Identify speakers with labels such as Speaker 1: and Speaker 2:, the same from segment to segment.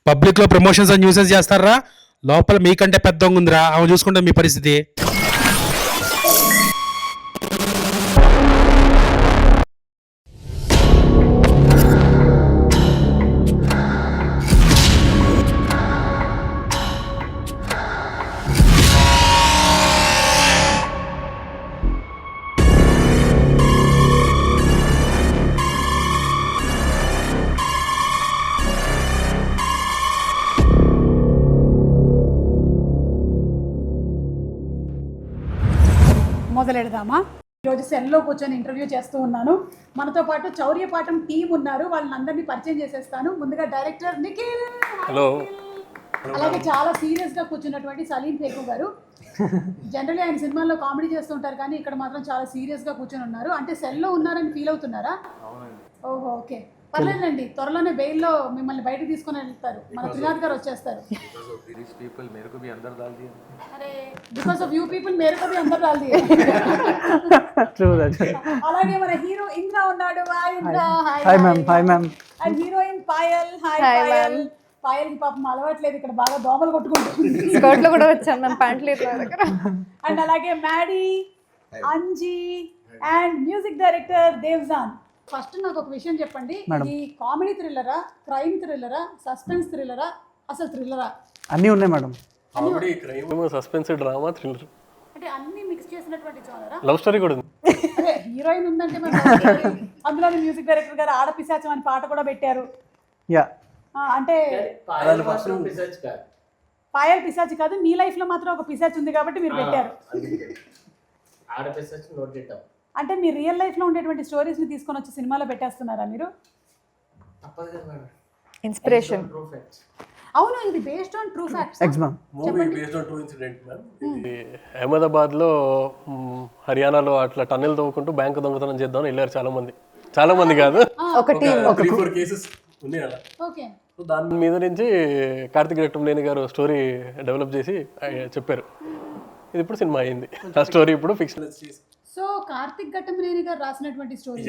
Speaker 1: Public లో promotions and nuisance చేస్తారా, లోపల మీకంటే పెద్ద ఉందిరా, ఆమె చూసుకుంటే మీ పరిస్థితి.
Speaker 2: మొదలెడదామా? ఈరోజు సెల్లో కూర్చొని ఇంటర్వ్యూ చేస్తూ ఉన్నాను. మనతో పాటు చౌర్యపాఠం టీం ఉన్నారు, వాళ్ళని అందరినీ పరిచయం చేసేస్తాను. ముందుగా డైరెక్టర్ నిఖిల్,
Speaker 3: హలో.
Speaker 2: అలాగే చాలా సీరియస్గా కూర్చున్నటువంటి సలీం ఫేకు గారు. జనరల్లీ ఆయన సినిమాల్లో కామెడీ చేస్తుంటారు, కానీ ఇక్కడ మాత్రం చాలా సీరియస్గా కూర్చొని ఉన్నారు. అంటే సెల్లో ఉన్నారని ఫీల్ అవుతున్నారా? ఓహో, ఓకే, పర్లేదండి. త్వరలోనే బెయిల్లో మిమ్మల్ని బయటకు తీసుకొని వెళ్తారు, మన త్రినాథ్ గారు వచ్చేస్తారు. బికాస్ ఆఫ్ యూ పీపుల్ మేరే కో భీ అందర్ డాల్ దియే. అలాగే మన హీరో ఇంద్ర ఉన్నాడు. Hi Indra.
Speaker 4: Hi ma'am. Hi ma'am.
Speaker 2: And heroine Payal. Hi Payal. Payal కి పాపం అలవాట్లేదు, ఇక్కడ బాగా దోమలు కొట్టుకుంటుంది.
Speaker 5: స్కర్ట్ లో కూడా వచ్చాం మేము, ప్యాంట్ లేదు నా దగ్గర.
Speaker 2: అండ్ అలాగే Maddy, Anji and music director Devjaan. First నాకు ఒక విషయం చెప్పండి, ఇది కామెడీ థ్రిల్లరా, క్రైమ్ థ్రిల్లరా, సస్పెన్స్ థ్రిల్లరా, అసలు థ్రిల్లరా?
Speaker 4: అన్నీ ఉన్నాయి madam.
Speaker 3: Comedy, crime, suspense, drama, thriller,
Speaker 2: అంటే అన్ని మిక్స్ చేసినటువంటి జోనరా?
Speaker 3: లవ్ స్టోరీ కూడా ఉంది.
Speaker 2: అదే హీరోయిన్ ఉందంటే మరి అందులో మ్యూజిక్ డైరెక్టర్ గారు ఆడపిశాచం అని పాట కూడా పెట్టారు.
Speaker 4: యా,
Speaker 2: అంటే పాయల్ పిశాచి కాదు, మీ లైఫ్ లో మాత్రం ఒక పిశాచి ఉంది కాబట్టి మీరు పెట్టారు. అంటే మీ రియల్ లైఫ్ లో ఉండేటువంటి స్టోరీస్ ని తీసుకొని వచ్చి సినిమాలో పెట్టేస్తున్నారా మీరు?
Speaker 5: ఇన్స్పిరేషన్.
Speaker 2: అవును, ఇది based on true facts.
Speaker 3: Movie based on true incident ma'am. ఇది అహ్మదాబాద్ లో హర్యానాలో అట్లా టన్నెల్ తవ్వుకుంటూ బ్యాంక్ దొంగతనం చేద్దామని వెళ్ళారు చాలా మంది కాదు,
Speaker 5: ఒక టీం.
Speaker 3: 3-4 కేసెస్ ఉన్నాయి అలా.
Speaker 2: ఓకే,
Speaker 3: సో దాని మీద నుంచి కార్తిక్ రెట్టంనేని గారు స్టోరీ డెవలప్ చేసి చెప్పారు. ఇది ఇప్పుడు సినిమా అయింది. ఆ స్టోరీ ఇప్పుడు ఫిక్షన్.
Speaker 2: సో కార్తిక్ ఘట్టమనేని గారు రాసినటువంటి స్టోరీ.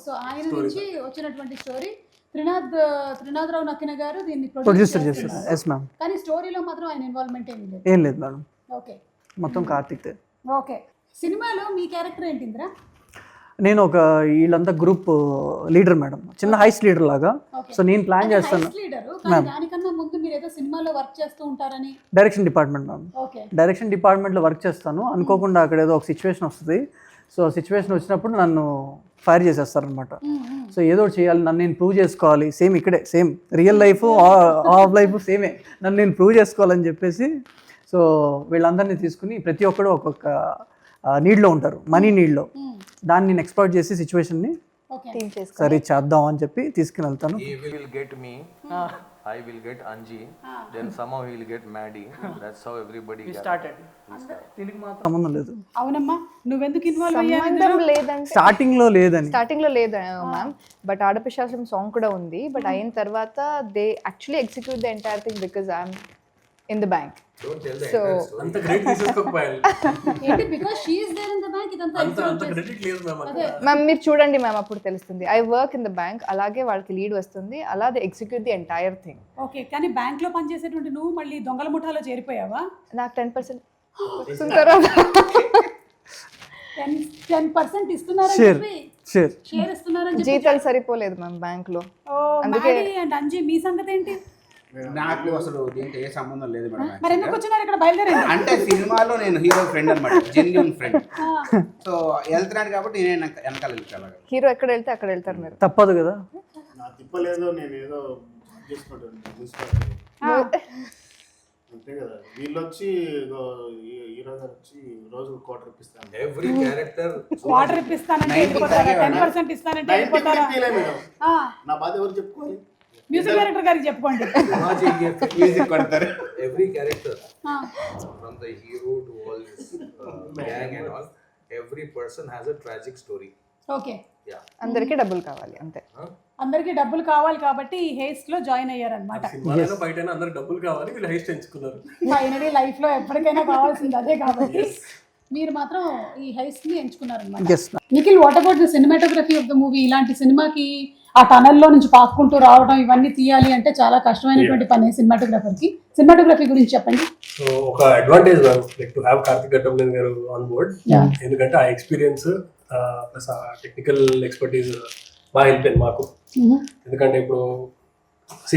Speaker 2: సో ఆయన నుంచి వచ్చినటువంటి స్టోరీ. త్రినాథ్ రావు నక్కిన గారు దీన్ని ప్రొడ్యూసర్ చేస్తారు.
Speaker 4: yes ma'am.
Speaker 2: కానీ స్టోరీలో మాత్రం ఆయన ఇన్వాల్వ్మెంట్
Speaker 4: ఏం లేదు మేడం.
Speaker 2: ఓకే,
Speaker 4: మొత్తం కార్తిక్.
Speaker 2: ఓకే, సినిమాలో మీ క్యారెక్టర్ ఏంటి ఇంద్ర?
Speaker 4: నేను ఒక వీళ్ళంతా గ్రూప్ లీడర్ మేడం, చిన్న హైస్ లీడర్ లాగా. సో నేను ప్లాన్ చేస్తాను.
Speaker 2: దానికన్నా ముందు మీరు ఏదో సినిమాలో వర్క్ చేస్తూ ఉంటారని.
Speaker 4: Direction department ma'am. డైరెక్షన్ డిపార్ట్మెంట్లో వర్క్ చేస్తాను. అనుకోకుండా అక్కడ ఏదో ఒక సిచ్యువేషన్ వస్తుంది. సో సిచ్యువేషన్ వచ్చినప్పుడు నన్ను ఫైర్ చేసేస్తారనమాట. సో ఏదో చేయాలి, నన్ను నేను ప్రూవ్ చేసుకోవాలి. సేమ్ ఇక్కడే, same real life of life సేమే, నన్ను నేను ప్రూవ్ చేసుకోవాలని చెప్పేసి సో వీళ్ళందరినీ తీసుకుని ప్రతి ఒక్కరు ఒక్కొక్క నీడ్లో ఉంటారు, మనీ నీడ్లో. దాన్ని నేను ఎక్స్ప్లోర్ చేసి సిచ్యువేషన్ని సరే చేద్దాం అని చెప్పి తీసుకుని వెళ్తాను.
Speaker 6: I will get Anji, then somehow he will get Maddie. That's how everybody
Speaker 4: started. దీనికి మాత్రం సంబంధం లేదు.
Speaker 2: అవునమ్మా, నువ్వెందుకు ఇన్వాల్వ్ అయ్యావు?
Speaker 5: సంబంధం లేదంటే
Speaker 4: స్టార్టింగ్ లో లేదు
Speaker 5: మ్యామ్. బట్ ఆడపిశాచం సాంగ్ కూడా ఉంది. బట్ అయిన తర్వాత they actually execute the entire thing because I'm in the bank. So
Speaker 3: అంత క్రెడిట్ తీసుకోకపోయాలి.
Speaker 2: ఏంటి because she is there in the bank, ఇదంతా
Speaker 3: అంత క్రెడిట్ లేదు మ్యామ్.
Speaker 5: మ్యామ్ మీరు చూడండి మ్యామ్, అప్పుడు తెలుస్తుంది. I work in the bank, అలాగే వాళ్ళకి లీడ్ వస్తుంది, అలా they execute the entire thing.
Speaker 2: Okay, కానీ బ్యాంక్ లో పనిచేసేటువంటి నువ్వు మళ్ళీ దొంగల ముఠాలో చేరిపోయావా?
Speaker 5: నాకు 10% ఇస్తున్నారా?
Speaker 2: 10% ఇస్తున్నారని చెప్పి షేర్ ఇస్తున్నారని చెప్పి
Speaker 5: జీతాలు సరిపోలేదు మ్యామ్ బ్యాంక్ లో.
Speaker 2: అందుకే. అండ్ అంజీ, మీ సంగతి ఏంటి?
Speaker 7: నాకు అసలు దీంట్లో ఏ సంబంధం లేదు మేడం.
Speaker 2: మరి ఎందుకు వచ్చినారు ఇక్కడ బయలుదేరండి?
Speaker 7: అంటే సినిమాలో నేను హీరో ఫ్రెండ్ అనమాట, జెన్యూన్ ఫ్రెండ్. సో వెళ్తున్నాడు కాబట్టి నేను వెనకాల వెళ్తాను.
Speaker 5: హీరో ఎక్కడ వెళ్తే అక్కడ వెళ్తారు మీరు,
Speaker 4: తప్పదు కదా.
Speaker 8: నా తిప్పలేదు, నేను ఏదో చేసుకుంటాను అంతే కదా. వీళ్ళు వచ్చి హీరో గారు వచ్చి రోజు క్వార్టర్ ఇప్పిస్తాను.
Speaker 6: Every character
Speaker 2: వాటర్ ఇప్పిస్తానంటే వెళ్ళిపోతారా? 10% ఇస్తానంటే వెళ్ళిపోతారా?
Speaker 8: నా బాధ ఎవరు చెప్పుకోవాలి?
Speaker 2: మ్యూజిక్ డైరెక్టర్ గారికి చెప్పుకోండి.
Speaker 7: మ్యూజిక్ కొడతారు.
Speaker 6: Every character from the hero to all this gang and all, every person has a tragic story.
Speaker 2: Okay,
Speaker 5: అందరికీ డబ్బులు కావాలి అంతే.
Speaker 2: అందరికీ డబ్బులు కావాలి కాబట్టి ఈ హేస్ట్ లో జాయిన్ అయ్యారనమాట.
Speaker 3: సినిమాలో బయట అందరూ డబ్బులు కావాలి, వీళ్ళు హైస్ట్ ఎంచుకున్నారు.
Speaker 2: ఫైనలీ లైఫ్ లో ఎప్పటికైనా కావాల్సింది అదే కాబట్టి మీరు మాత్రం ఈ హైస్ట్ ని ఎంచుకున్నారనమాట. Nikhil, what about the cinematography of the movie? ఇలాంటి సినిమాకి ఆ టనల్లో నుంచి పాక్కుంటూ రావడం ఇవన్నీ తీయాలి అంటే చాలా కష్టమైనటువంటి పని సినిమాటోగ్రఫర్కి. సినిమాటోగ్రఫీ గురించి చెప్పండి.
Speaker 3: సో ఒక advantage like to have Karthik Ghattamaneni గారు ఆన్ బోర్డ్, ఎందుకంటే ఆ ఎక్స్పీరియన్స్ ప్లస్ ఆ టెక్నికల్ ఎక్స్పర్టీజ్ బాగా హెల్ప్ అయింది మాకు. ఎందుకంటే ఇప్పుడు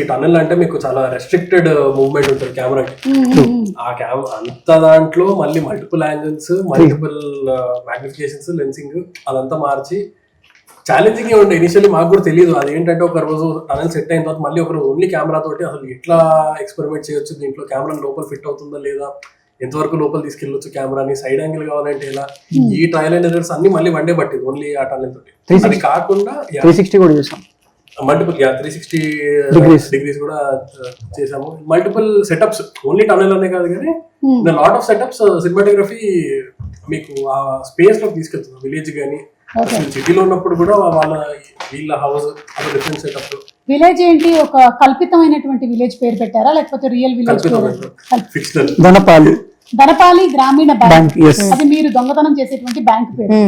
Speaker 3: టన్నెల్ అంటే మీకు చాలా రెస్ట్రిక్టెడ్ మూవ్మెంట్ ఉంటుంది కెమెరాకి. ఆ అంత దాంట్లో మళ్ళీ మల్టిపుల్ యాంగిల్స్, మల్టిపుల్ మ్యాగ్నిఫికేషన్స్, లెన్సింగ్ అదంతా మార్చి ఛాలెంజింగ్ ఉండే. ఇనిషియల్లీ మాకు కూడా తెలియదు అదేంటంటే ఒక రోజు టనల్ సెట్ అయిన తర్వాత మళ్ళీ ఒక రోజు ఓన్లీ కెమెరా తోటి అసలు ఎట్లా ఎక్స్పెరిమెంట్ చేయొచ్చు, దీంట్లో కెమెరా లోపల ఫిట్ అవుతుందా లేదా, ఎంతవరకు లోపల తీసుకెళ్ళొచ్చు కెమెరాని, సైడ్ యాంగిల్ కావాలంటే ఎలా, ఈ ట్రయల్ అండ్ ఎర్రర్స్ అన్ని మళ్ళీ వన్ డే పట్టింది ఓన్లీ ఆ టనల్ తోటి. అది కాకుండా
Speaker 4: 360 కూడా చేసాం,
Speaker 3: మల్టిపుల్ 360 డిగ్రీస్ కూడా చేసాము. మల్టిపుల్ సెటప్స్ ఓన్లీ టనల్ అనే కాదు కానీ లాట్ ఆఫ్ సెటప్స్ సినిమాటోగ్రఫీ మీకు ఆ స్పేస్ లో తీసుకెళ్తుంది. విలేజ్ కానీ సిటీలో ఉన్నప్పుడు కూడా వీళ్ళ హౌస్ అలా డిఫరెంట్ సెటప్.
Speaker 2: విలేజ్ ఏంటి, ఒక కల్పితమైనటువంటి విలేజ్ పేరు పెట్టారా లేకపోతే రియల్ విలేజ్?
Speaker 3: ఫిక్షనల్
Speaker 2: ధనపాలి గ్రామీణ బ్యాంక్, అది మీరు దొంగతనం చేసేటువంటి బ్యాంక్ పేరు.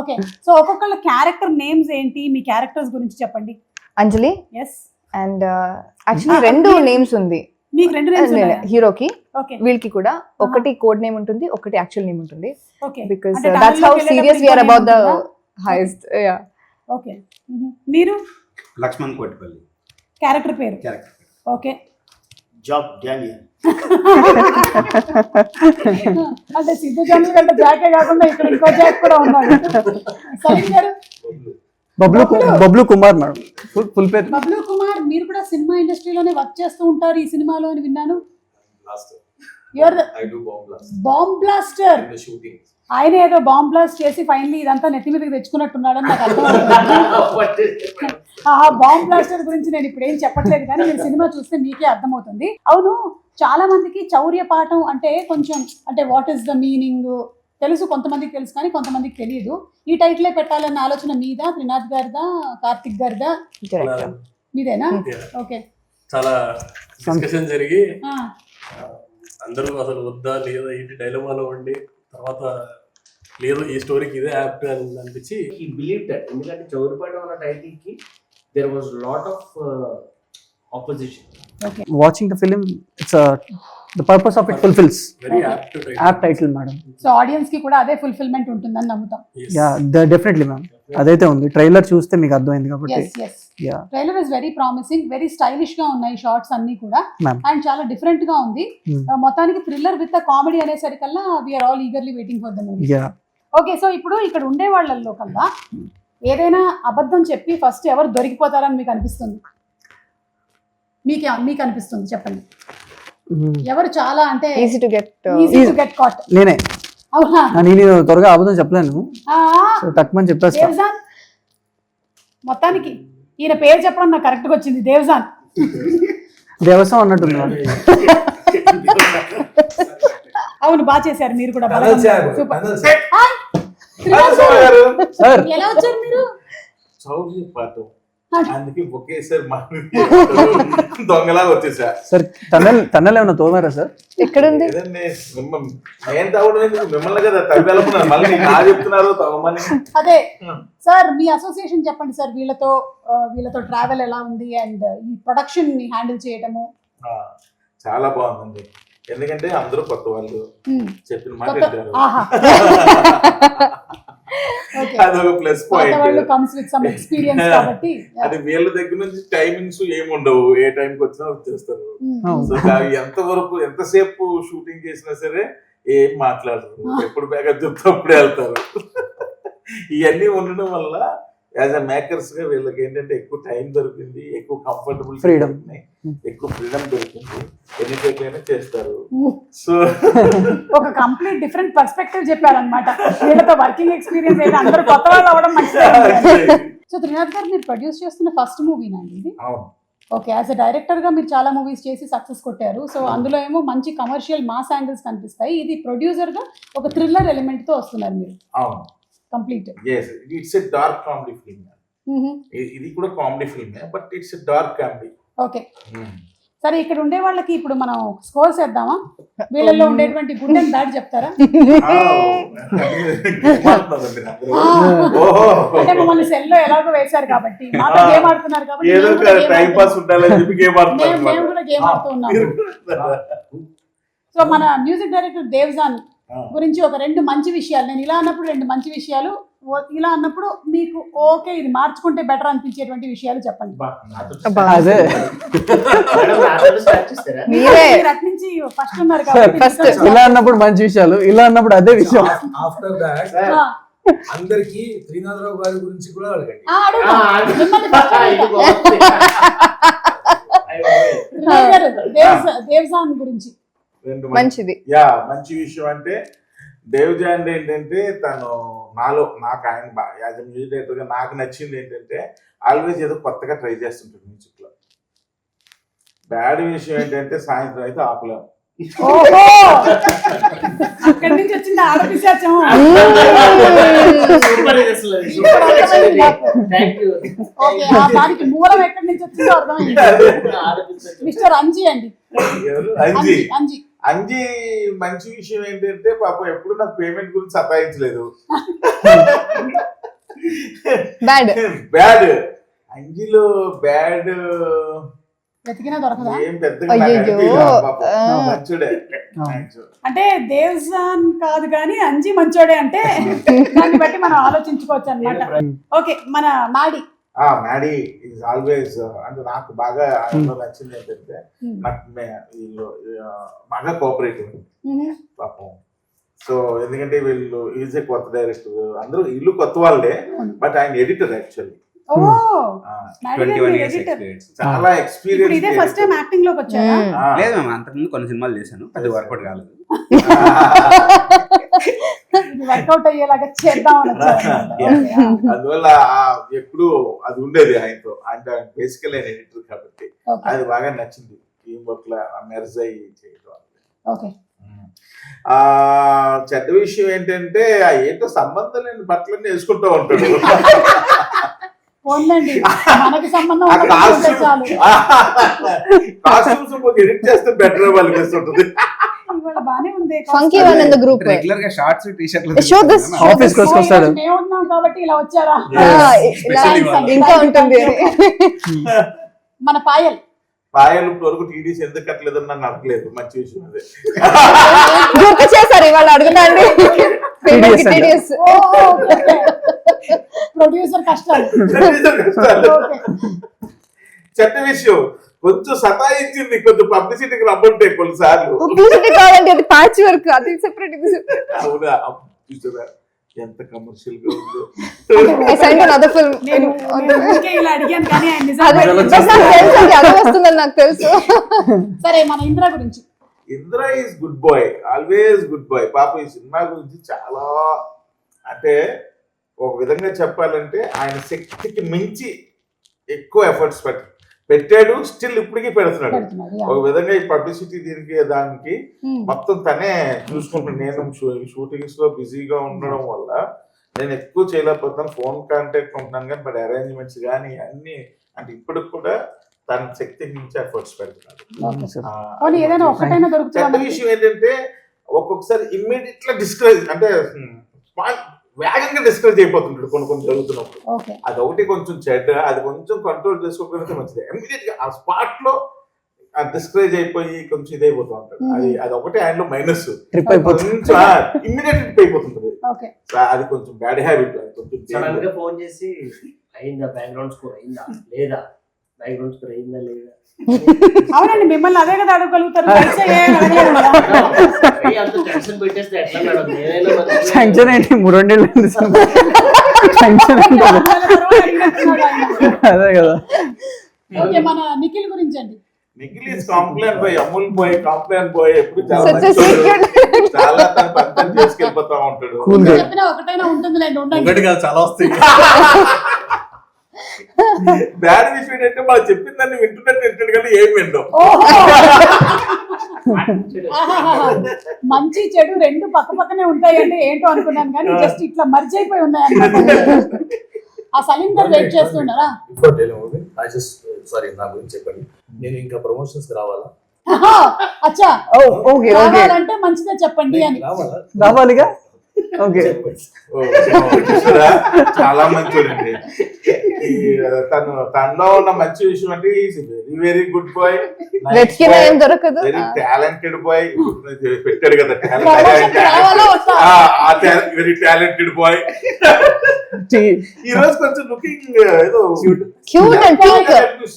Speaker 2: ఓకే, సో ఒక్కొక్కళ్ళ క్యారెక్టర్ నేమ్స్ ఏంటి, మీ క్యారెక్టర్స్ గురించి చెప్పండి.
Speaker 5: అంజలి
Speaker 2: ఎస్
Speaker 5: అండ్ యాక్చువల్లీ 2 నేమ్స్ ఉంది
Speaker 2: మీకు, 2 నేమ్స్
Speaker 5: హీరోకి,
Speaker 2: ఓకే,
Speaker 5: వీళ్ళకి కూడా. ఒకటి కోడ్ నేమ్ ఉంటుంది, ఒకటి యాక్చువల్ నేమ్ ఉంటుంది.
Speaker 2: Okay,
Speaker 5: because that's how serious we are about the highest. Yeah,
Speaker 2: okay. మీరు
Speaker 7: లక్ష్మణ్ కోటిపల్లి
Speaker 2: క్యారెక్టర్ పేరు.
Speaker 7: క్యారెక్టర్.
Speaker 2: Okay,
Speaker 8: Job Daniel.
Speaker 2: అంటే సిద్ధు జనరల్ కంటే జాకే కాకుండా ఇక్కడ ఇంకో జాక్ కూడా ఉన్నాడు. సలీం గారు
Speaker 4: బబ్లు కుమార్ మేడం, ఫుల్ పేరు
Speaker 2: బబ్లు కుమార్. మీరు కూడా సినిమా ఇండస్ట్రీలోనే వర్క్ చేస్తూ ఉంటారు ఈ సినిమాలో అని విన్నాను. Bomb blaster. ఆయన ఏదో బాంబ్ బ్లాస్ట్ చేసి ఫైనలీ ఇదంతా నెత్తి మీదకి తెచ్చుకున్నట్టున్నాడని నాకు అర్థమవుతుంది. ఆ బాంబ్ బ్లాస్టర్ గురించి నేను ఇప్పుడు ఏం చెప్పట్లేదు కానీ మీరు సినిమా చూస్తే మీకే అర్థమవుతుంది. అవును, చాలా మందికి చౌర్య పాఠం అంటే కొంచెం అంటే వాట్ ఈస్ ద మీనింగ్ తెలుసు, కొంతమందికి తెలుసు కానీ కొంతమందికి తెలియదు. ఈ టైటిలే పెట్టాలన్న ఆలోచన మీద త్రినాథ్ గారిదా, కార్తిక్ గారిదా? మీదేనా? ఓకే,
Speaker 3: చాలా డిస్కషన్ జరిగి అందరూ అసలు వద్దా లేదా ఏంటి డైలమాలో ఉండి తర్వాత లేదు ఈ స్టోరీకి ఇదే యాప్ట్ అని అనిపించి
Speaker 9: he believed that ఎందుకంటే చౌరిపాడు అన్న టైటిల్ కి there was lot of opposition.
Speaker 4: Watching the film, it's the purpose of it fulfils.
Speaker 3: Very
Speaker 4: app title madam.
Speaker 2: So audience కి కూడా అదే ఫుల్ఫిల్మెంట్ ఉంటుందని నమ్ముతాం.
Speaker 4: యా, డెఫినెట్లీ మ్యామ్, అదైతే ఉంది. ట్రైలర్ చూస్తే మీకు అర్థమైంది కాబట్టి. Yeah,
Speaker 2: trailer is very promising, very stylish గా ఉన్నాయి షార్ట్స్ అన్ని కూడా, అండ్ చాలా డిఫరెంట్ గా ఉంది. మొత్తానికి థ్రిల్లర్ విత్ కామెడీ అనేసరికల్లా we're all eagerly waiting for the movie. Okay, so ఇప్పుడు ఇక్కడ ఉండే వాళ్ళల్లో కల్లా ఏదైనా అబద్ధం చెప్పి ఫస్ట్ ఎవరు దొరికిపోతారని మీకు అనిపిస్తుంది? మీకు అనిపిస్తుంది చెప్పండి, ఎవరు చాలా అంటే
Speaker 5: ఈజీ టు గెట్
Speaker 2: కాట్?
Speaker 4: నేనే.
Speaker 2: అవునా?
Speaker 4: నేను త్వరగా అబద్ధం చెప్పలేను, తక్కువని చెప్పేస్తా.
Speaker 2: దేవ్జాన్, మొత్తానికి ఈయన పేరు చెప్పడం నాకు కరెక్ట్గా వచ్చింది, దేవ్జాన్.
Speaker 4: దేవసం అన్నట్టుంది.
Speaker 2: అవును, బాగా చేశారు మీరు కూడా.
Speaker 7: సార్
Speaker 2: ఎలా వచ్చారు మీరు?
Speaker 8: చౌర్య పాఠం అందుకే ఒకేసారి దొంగలా వచ్చేసా.
Speaker 4: సార్ టన్నెల్ ఏమన్నా తోమారా సార్?
Speaker 5: ఎక్కడుంది?
Speaker 8: నేను తవ్వడం మిమ్మల్ని కదా తవ్వేళ్ళకున్నాను, మళ్ళీ నా చెప్తున్నారు తవ్వమని.
Speaker 2: అదే సార్, మీ అసోసియేషన్ చెప్పండి సార్, వీళ్ళతో ట్రావెల్ ఎలా ఉంది అండ్ ఈ ప్రొడక్షన్ ని హ్యాండిల్ చేయటము?
Speaker 8: చాలా బాగుందండి, ఎందుకంటే అందరూ కొత్త వాళ్ళు, చెప్పిన మాట వింటారు. అదొక ప్లస్ పాయింట్. అది వీళ్ళ దగ్గర నుంచి టైమింగ్స్ ఏముండవు, ఏ టైంకి వచ్చినా వచ్చేస్తారు. సో ఎంతవరకు ఎంతసేపు షూటింగ్ చేసినా సరే ఏం మాట్లాడరు, ఎప్పుడు బ్యాకప్ చెప్తే అప్పుడే వెళ్తారు. ఇవన్నీ ఉండడం వల్ల యాజ్ అ మేకర్స్ గా వీళ్ళకి ఏంటంటే ఎక్కువ టైం దొరికింది, ఎక్కువ కంఫర్టబుల్ ఫ్రీడమ్, ఎక్కువ ఫ్రీడమ్ దొరికింది, ఎన్ని టైప్లైనా చేస్తారు. సో
Speaker 2: ఒక కంప్లీట్ డిఫరెంట్ పర్స్పెక్టివ్ చెప్పారనమాట. వీళ్ళతో వర్కింగ్ ఎక్స్పీరియన్స్ అయితే అందరూ కొత్త వాళ్ళు అవడం మంచిది. సో త్రినాథ్ గారు, మీరు ప్రొడ్యూస్ చేస్తున్న ఫస్ట్ మూవీనా ఇది? ఓకే, యాజ్ అ డైరెక్టర్ గా మీరు చాలా మూవీస్ చేసి సక్సెస్ కొట్టారు. సో అందులో ఏమో మంచి కమర్షియల్ మాస్ యాంగిల్స్ కనిపిస్తాయి. ఇది ప్రొడ్యూసర్ గా ఒక థ్రిల్లర్ ఎలిమెంట్ తో వస్తున్నారు మీరు. Complete.
Speaker 8: yes, it's a dark comedy film. ఇది కూడా comedy film, but it's a dark comedy.
Speaker 2: Okay, సరే ఇక్కడ ఉండే వాళ్ళకి ఇప్పుడు మనం స్కోర్స్ వేద్దామా? వీళ్ళల్లో ఉండేటువంటి గుడ్ అండ్ బ్యాడ్ చెప్తారా? అంటే మమ్మల్ని సెల్ లో ఎలాగో వేశారు కాబట్టి మాతో గేమ్ ఆడుతున్నారు కాబట్టి
Speaker 8: ఏదో టైం పాస్ ఉండాలని చెప్పి గేమ్ ఆడుతున్నారు.
Speaker 2: మేము కూడా గేమ్ ఆడుతూ ఉన్నాము. సో మన మ్యూజిక్ డైరెక్టర్ దేవ్జాన్ గురించి ఒక 2 మంచి విషయాలు, నేను ఇలా అన్నప్పుడు 2 మంచి విషయాలు, ఇలా అన్నప్పుడు మీకు ఓకే ఇది మార్చుకుంటే బెటర్ అనిపించేటువంటి విషయాలు చెప్పండి.
Speaker 4: అదే
Speaker 2: మీరు అటు నుంచి ఫస్ట్ ఉన్నారు కాబట్టి
Speaker 4: ఇలా అన్నప్పుడు మంచి విషయాలు, ఇలా అన్నప్పుడు అదే విషయం.
Speaker 6: ఆఫ్టర్ దాట్ అందరికి శ్రీనాథరావు గారి గురించి కూడా అడగండి.
Speaker 2: దేవ్జాన్ గురించి
Speaker 5: మంచిది.
Speaker 8: మంచి విషయం అంటే దేవ్జాన్ ఏంటంటే తను నాకు ఆయన యాజ్ మ్యూజిక్ డైరెక్టర్గా నాకు నచ్చింది ఏంటంటే ఆల్వేస్ ఏదో కొత్తగా ట్రై చేస్తుంటాడు మ్యూజిక్ లో. బ్యాడ్ విషయం ఏంటంటే సాయంత్రం అయితే ఆపలేము.
Speaker 2: అక్కడి నుంచి వచ్చింది ఆడపిశాచం. దానికి మూలం ఎక్కడి నుంచి వచ్చిందో అర్థమైంది. మిస్టర్ అంజీ అండి.
Speaker 8: అంజీ మంచి విషయం ఏంటంటే పాపం ఎప్పుడు నాకు పేమెంట్ గురించి సతాయించలేదు. బ్యాడ్ అంజీలో బ్యాడ్
Speaker 2: వెతికినా దొరకదా?
Speaker 8: ఏం పెద్దగా మంచోడే.
Speaker 2: అంటే దేవ్జాన్ కాదు కానీ అంజీ మంచోడే అంటే దాన్ని బట్టి మనం ఆలోచించుకోవచ్చు అన్నమాట. ఓకే, మన మాడి
Speaker 8: మ్యాడీ ఈజ్ ఆల్వేస్ అంటే నాకు బాగా ఆయనలో నచ్చింది ఏంటంటే నాకు వీళ్ళు బాగా కోఆపరేటివ్ పాపం. సో ఎందుకంటే వీళ్ళు ఈజ్ ఏ కొత్త డైరెక్టర్, అందరూ ఇల్లు కొత్త వాళ్ళే, బట్ ఆయన ఎడిటర్ యాక్చువల్లీ. చాలా ఎక్స్పీరియన్స్.
Speaker 2: ఫస్ట్ టైం యాక్టింగ్ లోకి వచ్చారా?
Speaker 7: లేదు మ్యామ్, అంతకుముందు కొన్ని సినిమాలు చేశాను, అది వర్కౌట్ కాలేదు.
Speaker 2: వర్కౌట్ అయ్యేలాగా చేద్దామని
Speaker 8: అందువల్ల ఎప్పుడు అది ఉండేది ఆయనతో. ఆయన బేసికల్ ఆయన ఎడిటర్ కాబట్టి అది బాగా నచ్చింది. టీం వర్క్ లో మెర్జ్ అయ్యి చేయడం. చెడ్డ విషయం ఏంటంటే ఏంటో సంబంధం లేని బట్టలన్నీ వేసుకుంటూ ఉంటాడు.
Speaker 2: మనకి సంబంధం
Speaker 8: కాస్ట్యూమ్స్ ఎడిట్ చేస్తే బెటర్ వాళ్ళకి వేస్తుంటుంది.
Speaker 2: బానే ఉంది.
Speaker 5: Funky one in the group
Speaker 7: regular గా షార్ట్స్ టీ-షర్ట్లు
Speaker 4: ఆఫీస్ కి వస్తాడు.
Speaker 2: మేము ఉన్నాం కాబట్టి ఇలా వచ్చారా?
Speaker 5: ఇంకా ఉంటుంది.
Speaker 2: మన పాయల్
Speaker 8: వరకు టీడీసీ ఎందుకు కట్టలేదని నన్ను అడగలేదు. మంచి విషయం అదే.
Speaker 5: గుర్తు చేశారు ఇవాళ, అడుగుతాండి.
Speaker 2: ప్రొడ్యూసర్ కష్టాలు.
Speaker 8: చెడ్డ విషయం కొంచెం సతాయించింది, కొంచెం పబ్లిసిటీకి రమ్మంటే కొన్నిసార్లు.
Speaker 5: పబ్లిసిటీ కావాలంటే అది ప్యాచ్ వర్క్, అది సెపరేట్.
Speaker 8: అవునా, ఎంత కమర్షియల్ గా ఉందో.
Speaker 5: నాకు తెలుసు.
Speaker 2: సరే, మన ఇంద్ర గురించి.
Speaker 8: Indra is good boy, always good boy. పాప ఈ సినిమా గురించి చాలా అంటే ఒక విధంగా చెప్పాలంటే ఆయన శక్తికి మించి ఎక్కువ ఎఫర్ట్స్ పెట్టాడు, స్టిల్ ఇప్పటికీ పెడుతున్నాడు. ఒక విధంగా ఈ పబ్లిసిటీ దీనికి దానికి మొత్తం తనే చూసుకుంటున్నాను. నేను షూటింగ్స్ లో బిజీగా ఉండడం వల్ల నేను ఎక్కువ చేయలేకపోతున్నాను, ఫోన్ కాంటాక్ట్ ఉంటున్నాను కానీ, బట్ అరేంజ్మెంట్స్ కానీ అన్ని అంటే ఇప్పటికి కూడా తన శక్తికి మించి ఎఫర్ట్స్ పెడుతున్నాడు. చెడ్డ విషయం ఏంటంటే ఒక్కొక్కసారి ఇమ్మీడియట్ గా డిస్కరేజ్ అంటే వేగంగా డిస్కరేజ్ అయిపోతుంటాడు కొన్ని జరుగుతున్నప్పుడు. అది ఒకటి కొంచెం చెడ్డ, అది కొంచెం కంట్రోల్ చేసుకోకపోతే మంచిది. ఇమ్మీడియట్ గా ఆ స్పాట్ లో డిస్కరేజ్ అయిపోయి కొంచెం ఇదైపోతూ ఉంటాడు. అది ఒకటి ఆయనలో మైనస్. ఇమ్మీడియట్ ట్రిప్ అయిపోతుంటది, అది కొంచెం బ్యాడ్ హ్యాబిట్. కొంచెం
Speaker 9: ఫోన్ చేసి అయిందా, బ్యాక్గ్రౌండ్ స్కోర్ అయిందా లేదా, బ్యాక్గ్రౌండ్ స్కోర్ అయిందా లేదా.
Speaker 2: అవునండి, మిమ్మల్ని అదే కదా అడగలుగుతారు.
Speaker 4: టెన్షన్ ఏంటి, 3 ఏళ్ళు టెన్షన్ అదే కదా.
Speaker 2: మన నిఖిల్ గురించి అండి.
Speaker 8: Nikhil is complaint boy, Amul boy, complaint boy. ఎప్పుడు చాలా తన పని చేసుకెళ్ళిపోతా ఉంటాడు.
Speaker 2: చెప్పినా ఒకటైనా ఉంటుంది,
Speaker 3: ఒకటి కాదు చాలా వస్తాయి.
Speaker 8: బ్యాడ్ విషయం ఏంటంటే మనం చెప్పిన దాన్ని వింటున్నట్టు వింటాడు కానీ ఏం వింటాం.
Speaker 2: మంచి చెడు 2 పక్క పక్కనే ఉంటాయి అంటే ఏంటో అనుకున్నాను కానీ జస్ట్ ఇట్లా మర్జ్ అయిపోయి ఉన్నాయి. ఆ సలీం గారు వెయిట్ చేస్తున్నారా?
Speaker 6: సారీ, నా గురించి చెప్పండి. నేను ఇంకా ప్రమోషన్స్ రావాలా?
Speaker 2: ఆహా, అచ్చా
Speaker 5: ఓకే ఓకే
Speaker 2: రావాలంటే మంచిదే చెప్పండి అని.
Speaker 6: రావాలా?
Speaker 4: రావాలిగా. ఓకే,
Speaker 8: ఓ, చూసారా? చాలా మంచోడండి. తనలో ఉన్న మంచి విషయం అంటే వెరీ వెరీ గుడ్ బాయ్,
Speaker 5: వెతికిన ఏం దొరకదు.
Speaker 8: Very talented boy. పెట్టాడు కదా
Speaker 2: Promotion కి రావాలా వద్దా?
Speaker 8: Very talented boy. ఈ రోజు కొంచెం లుకింగ్ ఏదో
Speaker 5: Cute and pink.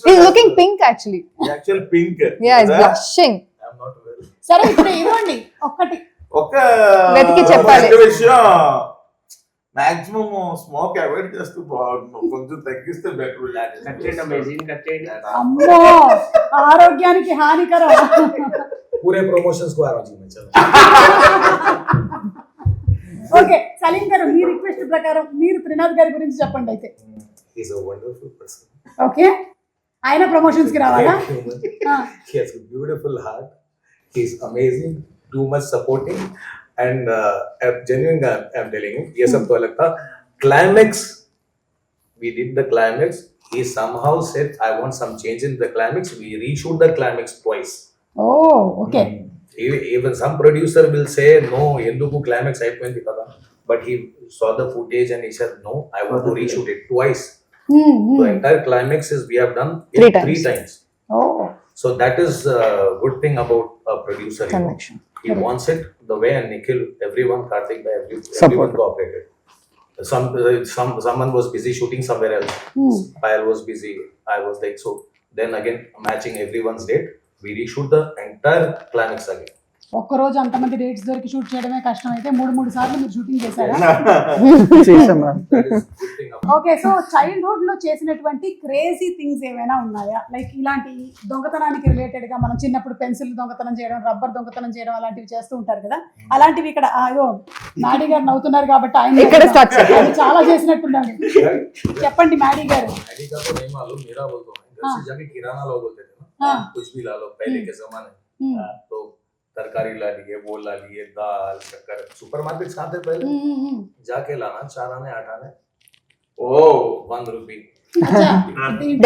Speaker 5: He's looking pink actually.
Speaker 8: Actual pink.
Speaker 5: Yeah, he's blushing.
Speaker 2: సరే ఇప్పుడు ఇవ్వండి ఒక్కటి.
Speaker 8: ఒక
Speaker 5: వెతికి చెప్పాలి.
Speaker 8: మంచి విషయం, మాక్సిమం స్మోక్ అవాయిడ్ చేస్తూ బాగుంటుంది, కొంచెం తగ్గిస్తే బెటర్.
Speaker 9: కట్ చేయండి అమేజింగ్, కట్ చేయండి.
Speaker 2: అమ్మో ఆరోగ్యానికి హానికరం.
Speaker 6: పూరే ప్రమోషన్స్ కు ఆ రోజు
Speaker 2: ఓకే సలీం గారు మీ రిక్వెస్ట్ ప్రకారం మీరు త్రినాథ్ గారి గురించి చెప్పండి అయితే.
Speaker 6: Is a wonderful person.
Speaker 2: Okay ఆయన ప్రమోషన్స్ కి రావాలా?
Speaker 6: He has a beautiful heart. He's amazing, too much supporting, and genuine. I'm telling you, ये सब तो अलग था. Climax, we did the climax. He somehow said, "I want some change in the climax." We reshoot the climax twice.
Speaker 2: Oh okay.
Speaker 6: Even some producer will say, "No, ఎందుకు climax అయిపోయింది కదా." But he saw the footage and he said, "No, I want to reshoot it twice." The entire climax is we have done it three times.
Speaker 2: Oh
Speaker 6: So that is a good thing about a producer. You know.
Speaker 5: Connection.
Speaker 6: He wants it the way, and Nikhil, everyone, Karthik, everyone cooperated. Someone was busy shooting somewhere else. Payal was busy. I was like, so then again matching everyone's date, we reshoot the entire climax again.
Speaker 2: ఒక్కరోజు అంతమంది dates దొరికి shoot చేయడమే కష్టం అయితే 3 సార్లు మీరు shooting చేశారా?
Speaker 4: చేసాం ma'am.
Speaker 6: That is good thing about.
Speaker 2: Okay so childhood లో చేసినటువంటి క్రేజీ థింగ్స్ ఏమైనా ఉన్నాయా? లైక్ ఇలాంటి దొంగతనానికి రిలేటెడ్ గా మనం చిన్నప్పుడు పెన్సిల్ దొంగతనం చేయడం, రబ్బర్ దొంగతనం చేయడం అలాంటివి చేస్తూ ఉంటారు కదా, అలాంటివి ఇక్కడ అయ్యో మాడీ గారు నవ్వుతున్నారు కాబట్టి ఆయన
Speaker 5: ఇక్కడ start చేద్దాం.
Speaker 2: ఆయన చాలా చేసినట్టున్నాడు. చెప్పండి మాడీ గారు.
Speaker 6: Daddy का तो नहीं मालूम, मेरा बोलता हूँ. घर से जाके किराना लो बोलते थे ना.
Speaker 2: हाँ.
Speaker 6: कुछ भी ला लो पहले के जमाने. तो तरकारी ला लिए, वो ला लिए, दाल, शक्कर. सुपरमार्केट कहाँ थे पहले? जाके लाना 4 आने 8 आने. Oh, 1 rupee.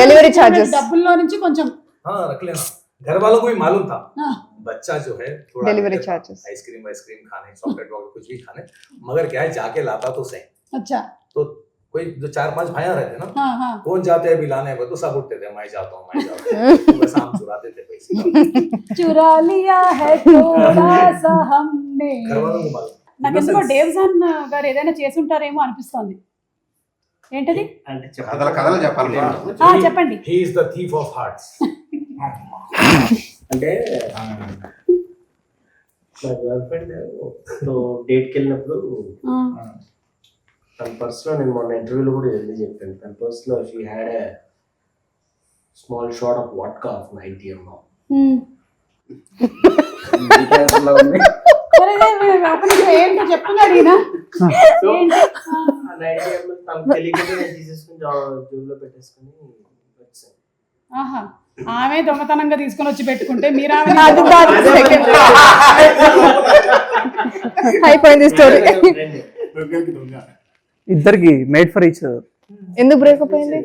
Speaker 5: Delivery charges.
Speaker 2: డబ్బుల్లో నుంచి కొంచెం
Speaker 6: हाँ रख लेना. घर वालों को भी मालूम था. बच्चा जो है थोड़ा
Speaker 5: Delivery charges.
Speaker 6: आइसक्रीम खाने, चॉकलेट वॉकलेट कुछ भी खाने, मगर क्या है जाके लाता तो सही.
Speaker 2: अच्छा
Speaker 6: तो कोई जो 4-5 भाइयां रहते ना,
Speaker 2: हाँ हाँ
Speaker 6: कौन जाते हैं बिलाने, वो तो सब उठते थे, मैं जाता हूँ. बस हम चुराते थे पैसे.
Speaker 2: चुरा लिया है थोड़ा सा हमने.
Speaker 6: घर वालों को मालूम.
Speaker 2: నాకు ఎందుకో డేవ్జాన్ గారు ఏదైనా చేసి ఉంటారేమో అనిపిస్తోంది. ఏంటది?
Speaker 9: అంటే
Speaker 7: కథలు చెప్పాలి.
Speaker 2: చెప్పండి.
Speaker 6: He is the thief of hearts.
Speaker 9: అంటే నా గర్ల్ ఫ్రెండ్ డేట్కి వెళ్ళినప్పుడు తన పర్సులో, నేను మొన్న ఇంటర్వ్యూలో కూడా వెళ్ళి చెప్పాను, తన పర్సులో she had a small shot of vodka of 90 ml.
Speaker 2: ఏంటో చెప్తున్నాడు ఈయన.
Speaker 9: సో
Speaker 2: ఏంటి?
Speaker 9: ఆ 90 ml తనకు తెలియకుండా నేను తీసేసుకుని జోబులో పెట్టేసుకుని వచ్చాను.
Speaker 2: ఆహా ఆమె దొంగతనంగా తీసుకొని వచ్చి పెట్టుకుంటే మీరు
Speaker 5: అయిపోయింది స్టోరీ.
Speaker 4: ఇద్దరికి మేడ్ ఫర్ ఈచ్ అదర్.
Speaker 5: ఎందుకు బ్రేకప్ అయింది?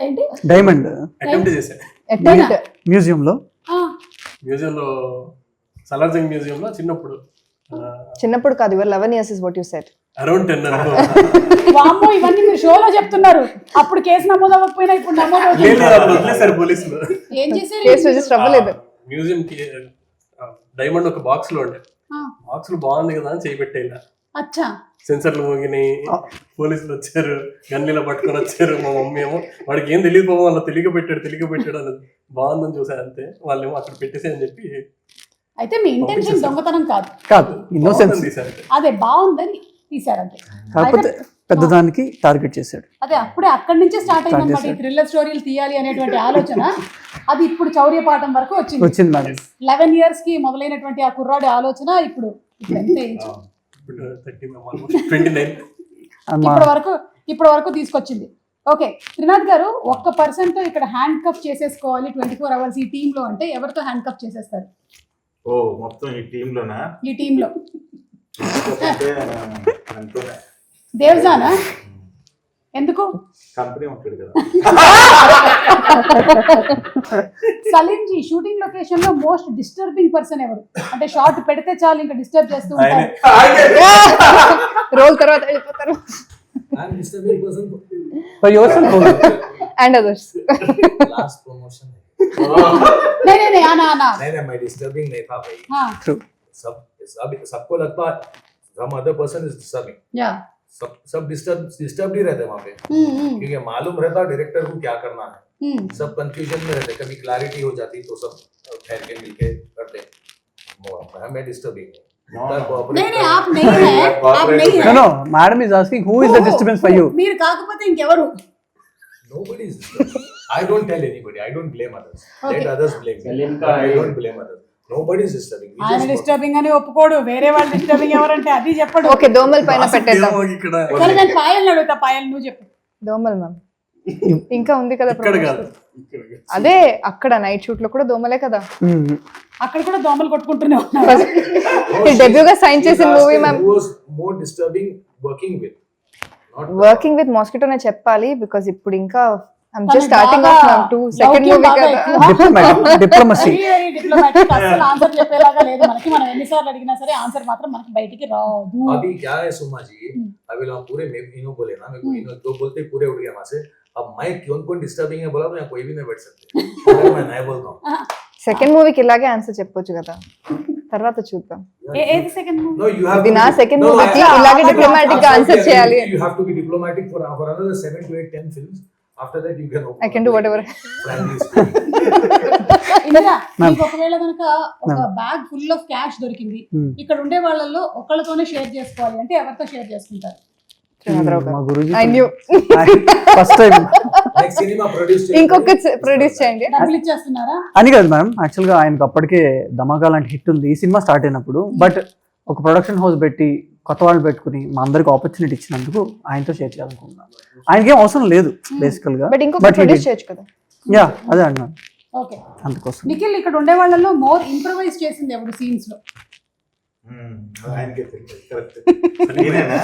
Speaker 2: ఏంటి
Speaker 4: డైమండ్
Speaker 3: అటెంప్ట్ చేశాను
Speaker 5: అటెంప్ట్.
Speaker 4: మ్యూజియంలో
Speaker 3: సలార్జంగ్ మ్యూజియంలో
Speaker 5: చిన్నప్పుడు కాదు, ఇవర్ 11 years is what you said.
Speaker 3: Around 10 అనుకో.
Speaker 2: వామ్మో ఇవన్నీ మీరు షోలో చెప్తున్నారు. అప్పుడు కేసు నమోదు అవ్వకపోయినా ఇప్పుడు నమోదు
Speaker 3: వదిలేసారు పోలీసులు.
Speaker 2: ఏం చేశారు?
Speaker 5: కేసు రిజిస్టర్ అవ్వలేదు.
Speaker 3: మ్యూజియం కి డైమండ్ ఒక బాక్స్ లో ఉండే, బాక్స్ లో బాగుంది కదా అని చేపెట్టేలా.
Speaker 2: అచ్చా
Speaker 3: సెన్సర్లు మోగినాయి, పోలీసులు వచ్చారు, గన్లీలో పట్టుకొని వచ్చారు. మా మమ్మీ ఏమో వాడికి ఏం తెలియదు పోవడం, వాళ్ళ తెలియక పెట్టాడు అని బాగుందని చూసారు అంతే. వాళ్ళేమో అక్కడ పెట్టేసి అని చెప్పి.
Speaker 2: అయితే మీ ఇంటెన్షన్ దొంగతనం
Speaker 4: కాదు, ఇన్నోసెన్స్.
Speaker 2: అదే బాగుందని తీసారంటే.
Speaker 4: కాకపోతే పెద్దదానికి టార్గెట్ చేశాడు.
Speaker 2: అదే అప్పుడే అక్కడి నుంచే స్టార్ట్ అయిందన్నమాట ఈ థ్రిల్లర్ స్టోరీలు తీయాలి అనేటువంటి ఆలోచన. అది ఇప్పుడు చౌర్యపాఠం వరకు వచ్చింది
Speaker 4: మేడం.
Speaker 2: 11 years కి మొదలైనటువంటి ఆ కుర్రాడి ఆలోచన ఇప్పుడు ఎంత ఏజ్?
Speaker 3: 29
Speaker 2: ఇప్పటి వరకు తీసుకొచ్చింది. ఓకే త్రినాథ్ గారు, ఒక్క పర్సన్ తో ఇక్కడ హ్యాండ్ కప్ చేసేసుకోవాలి 24 hours ఈ టీమ్ లో అంటే ఎవరితో హ్యాండ్ కప్ చేసేస్తారు?
Speaker 8: ఓ మొత్తం ఈ టీమ్ లోనా?
Speaker 2: ఈ టీమ్ లో దేవ్జానా? ఎందుకు?
Speaker 8: కంపెనీ ఉంటాడు కదా.
Speaker 2: సలీం జీ షూటింగ్ లొకేషన్ లో మోస్ట్ డిస్టర్బింగ్ పర్సన్ ఎవరు? అంటే షార్ట్ పెడితే చాలు ఇంకా డిస్టర్బ్ చేస్తూ ఉంటారు.
Speaker 5: రోల్ తర్వాత వెళ్ళిపోతారు.
Speaker 6: I'm disturbing person
Speaker 4: for your self
Speaker 5: and others.
Speaker 6: last promotion.
Speaker 2: नहीं आना
Speaker 6: नहीं मैं disturbing नहीं था भाई.
Speaker 2: हाँ
Speaker 6: सबको लगता है some other person is disturbing.
Speaker 2: या
Speaker 6: सब डिस्टर्ब ही रहते वहाँ पे, क्योंकि मालूम रहता डायरेक्टर को क्या करना है. सब कंफ्यूजन में रहते, कभी क्लैरिटी हो जाती तो सब ठहर के मिलके करते. मैं डिस्टर्बिंग
Speaker 2: नहीं आप नहीं है, आप नहीं है.
Speaker 4: No, madam is asking who is the disturbance for you.
Speaker 2: మీరు కాకపోతే ఇంకెవరు?
Speaker 6: Nobody is disturbing. I don't tell anybody. I don't blame others.
Speaker 2: Okay.
Speaker 6: Let others blame me. But I don't blame others. Nobody is disturbing. We
Speaker 2: ఆయన
Speaker 6: just work.
Speaker 2: Disturbing అని ఒప్పుకోడు, వేరే వాళ్ళు disturbing ఎవరంటే అది చెప్పడు.
Speaker 5: ఓకే, దోమల పైన పెట్టేద్దాం.
Speaker 8: ఇక్కడ
Speaker 2: సరే నేను పాయల్ అడుగుతా, పాయల్ నువ్వు చెప్పు.
Speaker 5: దోమలు మ్యామ్ ఇంకా ఉంది కదా
Speaker 8: ఇక్కడ
Speaker 5: promotion.
Speaker 8: కాదు.
Speaker 5: అదే అక్కడ నైట్ షూట్ లో కూడా దోమలే కదా.
Speaker 2: అక్కడ కూడా దోమలు కొట్టుకుంటూనే ఉన్నారు.
Speaker 5: డెబ్యూగా సైన్ చేసిన
Speaker 6: She's
Speaker 5: movie
Speaker 6: asking
Speaker 5: ma'am.
Speaker 6: who was more disturbing working with. Not
Speaker 5: working with మాస్కిటోనే చెప్పాలి, బికాజ్ ఇప్పుడు ఇంకా ఐమ్ జస్ట్
Speaker 2: తనకి
Speaker 5: స్టార్టింగ్
Speaker 2: బాగా
Speaker 5: ఆఫ్ మ్యామ్ టు సెకండ్
Speaker 2: లౌక్యం
Speaker 5: మూవీ
Speaker 2: బాగా
Speaker 5: కదా.
Speaker 2: ఎక్కువ.
Speaker 4: డిప్లొమసీ.
Speaker 2: Very diplomatic. అసలు ఆన్సర్ చెప్పేలాగా లేదు మనకి. మనం ఎన్నిసార్లు అడిగినా సరే ఆన్సర్ మాత్రం మనకి బయటికి రాదు.
Speaker 6: अभी क्या है सुमा जी, अभी लोग पूरे इनो बोले ना, मेरे को इनो दो बोलते ही पूरे उड़ गया वहां से. अब मैं कौन डिस्टर्बिंग है बोला तो यहाँ कोई भी नहीं बैठ सकते. मैं नहीं बोलता हूँ.
Speaker 5: సెకండ్ మూవీకి ఇలాగే ఆన్సర్ చెప్పొచ్చు కదా, తర్వాత చూద్దాం.
Speaker 2: ఏది second movie?
Speaker 6: No, you have
Speaker 5: ఇది
Speaker 6: to
Speaker 5: నా
Speaker 6: be-
Speaker 5: సెకండ్
Speaker 6: No,
Speaker 5: మూవీకి
Speaker 6: I-
Speaker 5: ఇలాగే
Speaker 2: I-
Speaker 5: డిప్లొమాటిక్ గా ఆన్సర్ చేయాలి.
Speaker 6: You have to be diplomatic for another 7 to 8, 10 films. After that, you can.
Speaker 5: I can do whatever.
Speaker 6: Frankly speaking.
Speaker 2: Indira, మీకు ఒకవేళ కనుక ఒక బ్యాగ్ ఫుల్ ఆఫ్ క్యాష్ దొరికింది, ఇక్కడ ఉండే వాళ్ళల్లో ఒకళ్ళతోనే షేర్ చేసుకోవాలి అంటే ఎవరితో షేర్ చేసుకుంటారు?
Speaker 4: మా Guruji
Speaker 5: I knew.
Speaker 4: First time
Speaker 6: Like cinema produced.
Speaker 5: ఇంకొక ప్రొడ్యూస్ చేయండి.
Speaker 2: డబ్బులు ఇచ్చేస్తున్నారా?
Speaker 4: అని కాదు మ్యామ్, యాక్చువల్గా ఆయనకు అప్పటికే ధమాకా లాంటి హిట్ ఉంది ఈ సినిమా స్టార్ట్ అయినప్పుడు. బట్ ఒక ప్రొడక్షన్ హౌస్ పెట్టి కొత్త వాళ్ళు పెట్టుకుని మా అందరికి ఆపర్చునిటీ ఇచ్చినందుకు ఆయనతో షేర్ చేయాలనుకుంటున్నాను. ఆయనకేం అవసరం లేదు బేసికల్ గా,
Speaker 5: బట్ ఇంకొక ప్రొడ్యూస్ చేయొచ్చు కదా.
Speaker 4: యా అదే అన్నాను
Speaker 2: ఓకే.
Speaker 4: అందుకోసం.
Speaker 2: నిఖిల్, ఇక్కడ ఉండే వాళ్ళల్లో మోర్ ఇంప్రవైజ్ చేసింది ఎవరు సీన్స్ లో?
Speaker 8: ఆయనకే తెలియదు. Correct.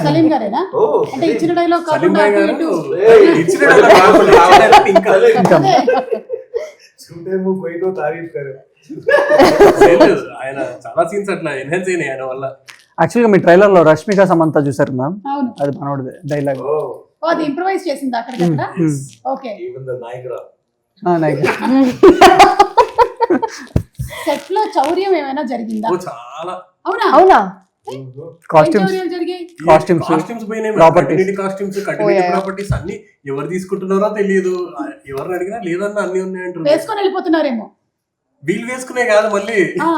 Speaker 2: సలీం గారేనా?
Speaker 8: ఓ,
Speaker 2: అంటే ఇచ్చిన డైలాగ్
Speaker 3: సలీం
Speaker 2: కాకుండా
Speaker 3: భాయ్
Speaker 2: అటు
Speaker 3: గారు
Speaker 2: ఇటు.
Speaker 3: ఇచ్చిన dialogue కాకుండా ఇంకా
Speaker 2: అదే.
Speaker 6: Shooter में कोई तो तारीफ करे.
Speaker 3: చేయలేదు. ఆయన చాలా సీన్స్ అట్లా ఎన్హాన్స్ అయినాయి ఆయన వల్ల.
Speaker 4: యాక్చువల్గా మీ ట్రైలర్ లో రష్మిక సమంత చూసారు మ్యామ్,
Speaker 2: అవును.
Speaker 4: అది మనోడిదే డైలాగ్.
Speaker 6: Oh,
Speaker 2: ఓ, అది ఇంప్రవైజ్ చేసింది అక్కడికక్కడ. Okay.
Speaker 6: even the Niagara.
Speaker 2: Set లో చౌర్యం ఏమైనా జరిగిందా?
Speaker 3: ఓ చాలా
Speaker 2: అవునా?
Speaker 5: అవునా?
Speaker 2: ఏం
Speaker 4: కాస్ట్యూమ్స్
Speaker 2: చౌర్యాలు జరిగాయి?
Speaker 4: కాస్ట్యూమ్స్
Speaker 3: కాస్ట్యూమ్స్ పోయినాయి,
Speaker 4: Properties.
Speaker 3: Continuity costumes, continuity
Speaker 5: Oh, yeah.
Speaker 3: Properties అన్ని ఎవరు తీసుకుంటున్నారో తెలియదు. ఎవరిని అడిగినా లేదన్నా అన్ని ఉన్నాయంటారు.
Speaker 2: వేసుకొని వెళ్ళిపోతున్నారేమో.
Speaker 3: వీళ్ళు వేసుకునే కాదు, మళ్ళీ
Speaker 2: ఆ,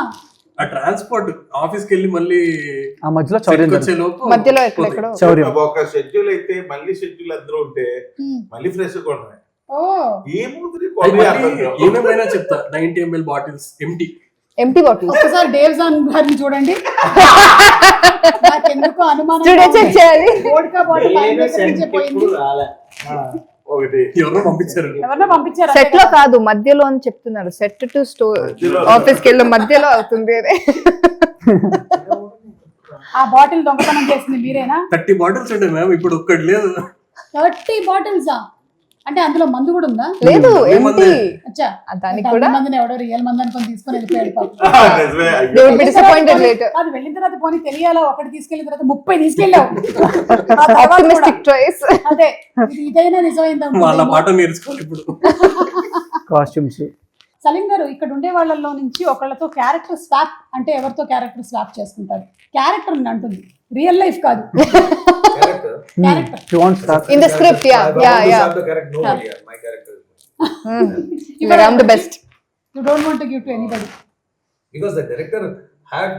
Speaker 3: ఆ ట్రాన్స్పోర్ట్ ఆఫీస్ కి వెళ్ళి మళ్ళీ
Speaker 4: ఆ మధ్యలో చౌర్యం
Speaker 3: వచ్చే లోపు
Speaker 5: మధ్యలో ఎక్కడెక్కడో.
Speaker 4: చౌర్యం.
Speaker 8: ఒక షెడ్యూల్ అయితే మళ్ళీ షెడ్యూల్ అందరూ ఉంటే మళ్ళీ ఫ్రెష్ కొనమే.
Speaker 2: ఓ,
Speaker 3: ఏమేమైనా చెప్తా. 90 ml బాటిల్స్
Speaker 5: ఎంటీ బాటిల్
Speaker 2: ఒకసారి డేవ్జాన్ గారిని చూడండి. నాకెందుకో అనుమానం.
Speaker 5: స్టూడియో చెక్ చేయాలి.
Speaker 2: వోడ్కా బాటిల్ ఆయన దగ్గర నుంచే పోయింది.
Speaker 8: ఒకటి
Speaker 3: ఎవరో పంపించారు.
Speaker 2: ఎవరినో పంపించారు
Speaker 5: సెట్ లో కాదు, మధ్యలో అని చెప్తున్నారు. సెట్ టు స్టోర్ ఆఫీస్ కి వెళ్ళి మధ్యలో అవుతుంది.
Speaker 2: ఆ బాటిల్ దొంగతనం చేసింది మీరేనా?
Speaker 3: 30 బాటిల్స్ ఉండే మ్యామ్, ఇప్పుడు ఒక్కటి లేదు.
Speaker 2: 30 బాటిల్స్ అంటే అందులో మందు కూడా ఉందా?
Speaker 5: లేదు, ఎంటీ.
Speaker 2: అచ్చా,
Speaker 5: దానికి
Speaker 2: అంటే
Speaker 5: కూడా
Speaker 2: అన్ని మందిని ఎవడో రియల్ మంది అనుకొని తీసుకొని వెళ్ళిపోయాడు పాపం.
Speaker 5: they will be disappointed later.
Speaker 2: అది వెళ్ళిన తర్వాత పోనీ తెలియాలా, ఒకటి తీసుకెళ్ళిన తర్వాత 30 తీసుకెళ్ళావు. ఆ తర్వాత
Speaker 5: Optimistic
Speaker 2: కూడా.
Speaker 5: choice.
Speaker 2: అదే, ఇదైనా నిజమైందా?
Speaker 3: వాళ్ళ పాట నేర్చుకోవాలి ఇప్పుడు.
Speaker 4: కాస్ట్యూమ్స్.
Speaker 2: సలీం గారు, ఇక్కడ ఉండే వాళ్ళలో నుంచి ఒకళ్ళతో క్యారెక్టర్ స్వాప్ అంటే ఎవరితో క్యారెక్టర్ స్వాప్ చేసుకుంటారు? క్యారెక్టర్ అంటుంది, రియల్ లైఫ్ కాదు.
Speaker 6: Character.
Speaker 2: Character.
Speaker 4: You want start
Speaker 5: In the script, yeah,
Speaker 6: I
Speaker 5: yeah,
Speaker 6: always
Speaker 5: yeah.
Speaker 6: have the character. Nobody here. My character is
Speaker 5: But I'm the best.
Speaker 2: You don't want to give to anybody.
Speaker 6: because the director had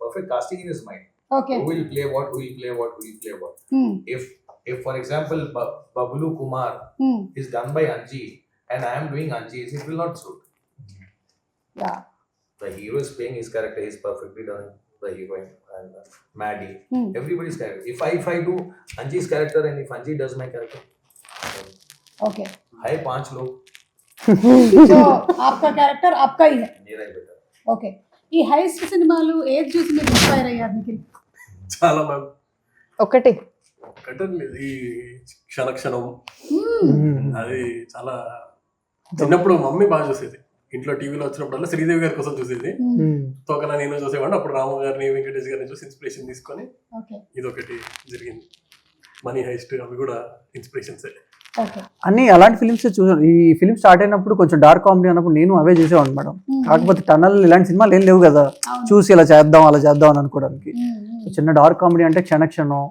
Speaker 6: perfect casting in his mind.
Speaker 2: Okay.
Speaker 6: Who will play what? Who will play what? Who will play what? If for example Babulu Kumar is done by Anji and I am doing Anji's, it will not suit.
Speaker 2: Yeah.
Speaker 6: The hero is playing his character. He's perfectly done. The heroine and Maddie. Everybody's character. If I do Anji's character and if Anji does my character,
Speaker 2: Okay.
Speaker 6: hi 5 लोग.
Speaker 2: So आपका character आपका ही है.
Speaker 6: मेरा ही बेटा.
Speaker 2: Okay. ఈ heist సినిమాలు ఏది చూసి మీరు ఇన్స్పైర్ అయ్యారు నిఖిల్?
Speaker 3: చాలా మ్యామ్.
Speaker 5: ఒకటి
Speaker 3: ఒకటే లేదు, ఈ క్షణక్షణం అది చాలా చిన్నప్పుడు మమ్మీ బాగా చూసేది. ఇంట్లో టీవీలో వచ్చినప్పుడల్లా శ్రీదేవి గారి కోసం చూసేది. తోకలా నేను చూసేవాడిని. అప్పుడు రాము గారిని వెంకటేష్ గారిని చూసి ఇన్స్పిరేషన్ తీసుకొని ఇదొకటి జరిగింది. మనీ హైస్ట్ అవి కూడా ఇన్స్పిరేషన్స్.
Speaker 4: అన్ని అలాంటి ఫిలిమ్స్ చూసాను. ఈ ఫిలిం స్టార్ట్ అయినప్పుడు కొంచెం డార్క్ కామెడీ అన్నప్పుడు నేను అవే చూసేవాడిని మేడం. కాకపోతే టనల్ ఇలాంటి సినిమాలు ఏం లేవు కదా చూసి ఇలా చేద్దాం అలా చేద్దాం అని అనుకోవడానికి. చిన్న డార్క్ కామెడీ అంటే క్షణక్షణం,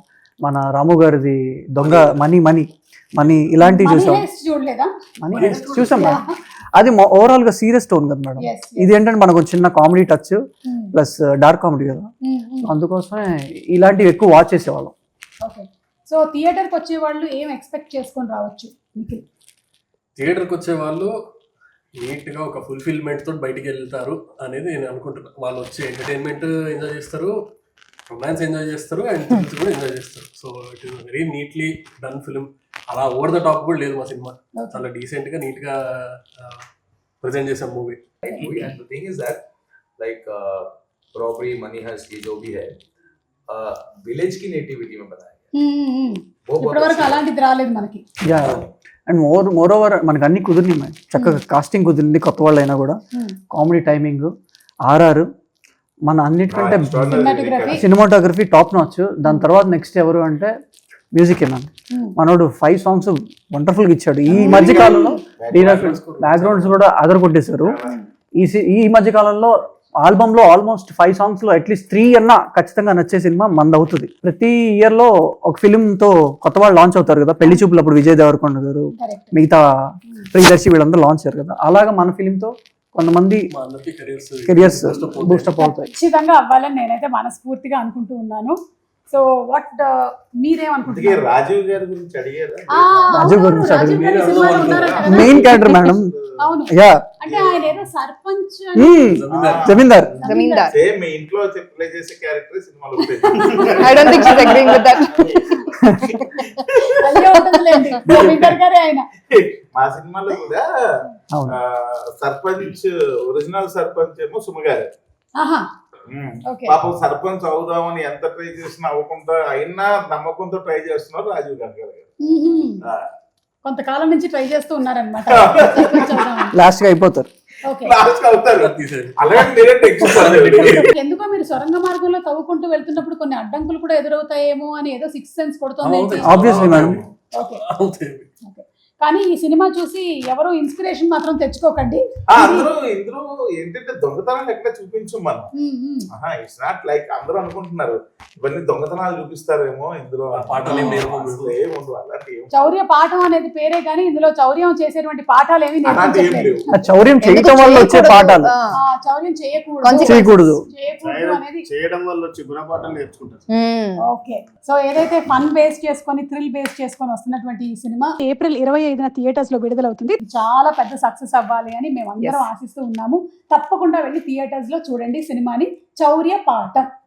Speaker 4: మన రాము గారిది దొంగ మనీ మనీ మనీ ఇలాంటివి చూసాం. మనీ హైస్ట్ చూసాం మేడం. అది ఓవరాల్ గా సీరియస్ టోన్ కదా మేడం. ఇది ఏంటంటే మనకు చిన్న comedy touch plus dark comedy కదా, అందుకోసమే ఇలాంటివి ఎక్కువ వాచ్ చేసేవాళ్ళం.
Speaker 2: సో థియేటర్కి వచ్చే వాళ్ళు ఏం ఎక్స్పెక్ట్ చేసుకొని రావచ్చు?
Speaker 3: థియేటర్కి వచ్చే వాళ్ళు నీట్గా ఒక ఫుల్ఫిల్మెంట్ తోటి బయటికి వెళ్తారు అనేది నేను అనుకుంటున్నాను. వాళ్ళు వచ్చి ఎంటర్టైన్మెంట్ ఎంజాయ్ చేస్తారు, రొమాన్స్ ఎంజాయ్ చేస్తారు, అండ్ థ్రిల్స్ కూడా ఎంజాయ్ చేస్తారు. So it is very neatly done film. అలా ఓవర్ ద టాప్ కూడా లేదు మా సినిమా. చాలా డీసెంట్ గా నీట్ గా ప్రెజెంట్ చేసాం movie.
Speaker 6: And the thing is that like robbery, money heist, ये जो भी है विलेज की नेटिविटी में बनाया
Speaker 2: ఇప్పటివరకు అలాంటిది రాలేదు మనకి.
Speaker 4: అండ్ మోర్ ఓవర్ మనకి అన్ని కుదిరినాయి మేడం. చక్కగా కాస్టింగ్ కుదిరింది, కొత్త వాళ్ళు అయినా కూడా. కామెడీ టైమింగ్, ఆర్ఆర్, మన అన్నిటికంటే సినిమాటోగ్రఫీ టాప్ నాచ్. దాని తర్వాత నెక్స్ట్ ఎవరు అంటే మ్యూజిక్ ఏమన్నా మనోడు 5 songs వండర్ఫుల్ గా ఇచ్చాడు. ఈ మధ్య కాలంలో బ్యాక్గ్రౌండ్స్ కూడా అదర్ కొట్టేశారు. ఈ మధ్య కాలంలో ఆల్బమ్ లో ఆల్మోస్ట్ 5 songs లో అట్లీస్ట్ 3 అన్నా ఖచ్చితంగా నచ్చే సినిమా మంది అవుతుంది. ప్రతి ఇయర్ లో ఒక ఫిలిం తో కొత్త వాళ్ళు లాంచ్ అవుతారు కదా. పెళ్లి చూపులు అప్పుడు విజయ్ దేవరకొండ గారు, మిగతా ప్రియదర్శి వీళ్ళందరూ లాంచ్ అయ్యారు కదా. అలాగా మన ఫిలిం తో కొంతమంది కెరియర్స్ బూస్టప్ అవుతాయి.
Speaker 2: ఖచ్చితంగా అవ్వాలని నేనైతే మనస్ఫూర్తిగా అనుకుంటూ ఉన్నాను. సో వాట్ మీరేమనుకుంటున్నారు?
Speaker 8: రాజీవ్ గారి గురించి అడిగారా?
Speaker 4: రాజీవ్ గురించి మెయిన్ క్యారెక్టర్ మేడం. యా
Speaker 2: అంటే ఆయన ఏదో సర్పంచ్
Speaker 4: జమీందార్
Speaker 8: సేమ్ మీ ఇంట్లో ప్లే చేసే క్యారెక్టర్ సినిమాలో
Speaker 5: I don't think she's agreeing with that.
Speaker 2: జమీందార్ గారే ఆయన.
Speaker 8: మా సినిమాలో కూడా సర్పంచ్, ఒరిజినల్ సర్పంచ్ ఏమో సుమగారు. పాపం సర్పంచ్ అవుదామని ఎంత ట్రై చేసినా అవ్వకుండా అయినా నమ్మకంతో ట్రై చేస్తున్నారు రాజీవ్ గాంధీ గారు.
Speaker 2: కొంతకాలం నుంచి ట్రై చేస్తూ ఉన్నారనమాట.
Speaker 4: లాస్ట్ గా అయిపోతారు.
Speaker 2: ఎందుకో మీరు సొరంగ మార్గంలో తవ్వుకుంటూ వెళ్తున్నప్పుడు కొన్ని అడ్డంకులు కూడా ఎదురవుతాయేమో అని ఏదో 6th సెన్స్ కొడుతుంది.
Speaker 4: Obviously madam.
Speaker 2: కానీ ఈ సినిమా చూసి ఎవరు ఇన్స్పిరేషన్ మాత్రం తెచ్చుకోకండి.
Speaker 8: అందరూ ఇందులో ఏంటంటే దొంగతనాలు ఎక్కడ చూపించు మనం. ఇట్స్ నాట్ లైక్ అందరూ అనుకుంటున్నారు ఇవన్నీ దొంగతనాలు చూపిస్తారేమో, ఇందులో
Speaker 2: చౌర్య పాఠం అనేది పేరే కానీ ఇందులో చౌర్యం చేసేటువంటి పాఠాలు ఏమి
Speaker 4: చౌర్యం చేయడం వల్ల వచ్చే పాఠాలు,
Speaker 2: చౌర్యం
Speaker 4: చేయకూడదు
Speaker 2: అనేది
Speaker 8: చేయడం వల్ల వచ్చే గుణపాఠాలు నేర్చుకుంటారు.
Speaker 2: ఓకే, సో ఏదైతే ఫన్ బేస్ చేసుకొని థ్రిల్ బేస్ చేసుకొని వస్తున్నటువంటి ఈ సినిమా ఏప్రిల్ 25న థియేటర్స్ లో విడుదలవుతుంది. చాలా పెద్ద సక్సెస్ అవ్వాలి అని మేము అందరం ఆశిస్తూ ఉన్నాము. తప్పకుండా వెళ్ళి థియేటర్స్ లో చూడండి సినిమాని, చౌర్య పాఠం.